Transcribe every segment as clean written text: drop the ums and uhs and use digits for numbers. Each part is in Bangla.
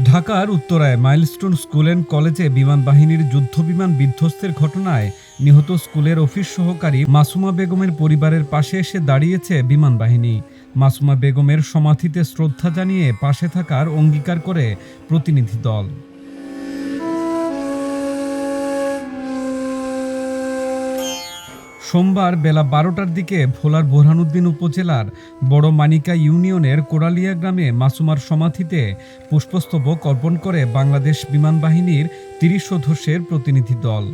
ঢাকার উত্তরায় মাইলস্টোন স্কুল অ্যান্ড কলেজে বিমান বাহিনীর যুদ্ধবিমান বিধ্বস্তের ঘটনায় নিহত স্কুলের অফিস সহকারী মাসুমা বেগমের পরিবারের পাশে এসে দাঁড়িয়েছে বিমান বাহিনী। মাসুমা বেগমের সমাধিতে শ্রদ্ধা জানিয়ে পাশে থাকার অঙ্গীকার করে প্রতিনিধি দল। সোমবার বেলা ১২টার দিকে ভোলার বোরহানউদ্দিন উপজেলার বড় মানিকা ইউনিয়নের কোরালিয়া গ্রামে মাসুমার সমাধিতে পুষ্পস্তবক অর্পণ করে বাংলাদেশ বিমান বাহিনীর ৩০ সদস্যের প্রতিনিধি দল।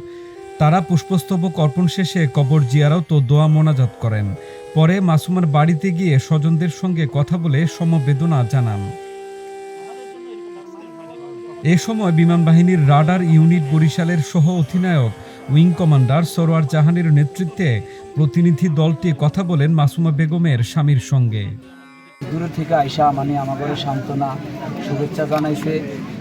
তারা পুষ্পস্তবক অর্পণ শেষে কবর জিয়ারত ও দোয়া মোনাজাত করেন। পরে মাসুমার বাড়িতে গিয়ে স্বজনদের সঙ্গে কথা বলে সমবেদনা জানান। এ সময় বিমান বাহিনীর রাডার ইউনিট বরিশালের সহ অধিনায়ক উইং কমান্ডার সরোয়ার জাহানের নেতৃত্বে প্রতিনিধি দলটি কথা বলেন মাসুমা বেগমের স্বামীর সঙ্গে। দূর থেকে আইসা আমাদের সান্ত্বনা শুভেচ্ছা জানাইছে,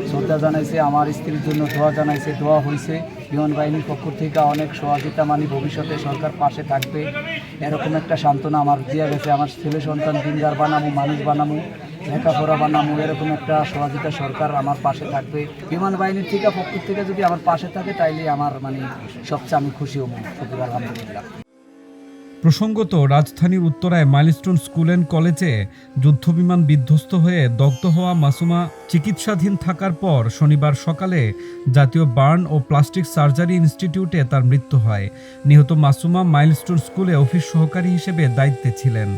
শ্রদ্ধা জানাইছে, আমার স্ত্রীর জন্য দোয়া জানাইছে, দোয়া হয়েছে। বিমান বাহিনীর পক্ষ থেকে অনেক সহযোগিতা, ভবিষ্যতে সরকার পাশে থাকবে এরকম একটা সান্ত্বনা আমার দিয়া গেছে। আমার ছেলে সন্তান দিনদার বানামু, মানুষ বানামু, লেখাপড়া বানামু, এরকম একটা সহযোগিতা সরকার আমার পাশে থাকবে। বিমান বাহিনীর পক্ষ থেকে যদি আমার পাশে থাকে তাইলে আমার সবচেয়ে আমি খুশি হব। শুকর আলহামদুলিল্লাহ। প্রসঙ্গত, রাজধানীর উত্তরায় মাইলস্টোন স্কুল অ্যান্ড কলেজে যুদ্ধবিমান বিধ্বস্ত হয়ে দগ্ধ হওয়া মাসুমা চিকিৎসাধীন থাকার পর শনিবার সকালে জাতীয় বার্ন ও প্লাস্টিক সার্জারি ইনস্টিটিউটে তার মৃত্যু হয়। নিহত মাসুমা মাইলস্টোন স্কুলে অফিস সহকারী হিসেবে দায়িত্বে ছিলেন।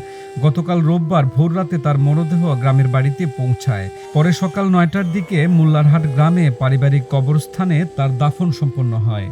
গতকাল রোববার ভোররাতে তার মরদেহ গ্রামের বাড়িতে পৌঁছায়। পরে সকাল ৯টার দিকে মোল্লারহাট গ্রামে পারিবারিক কবরস্থানে তার দাফন সম্পন্ন হয়।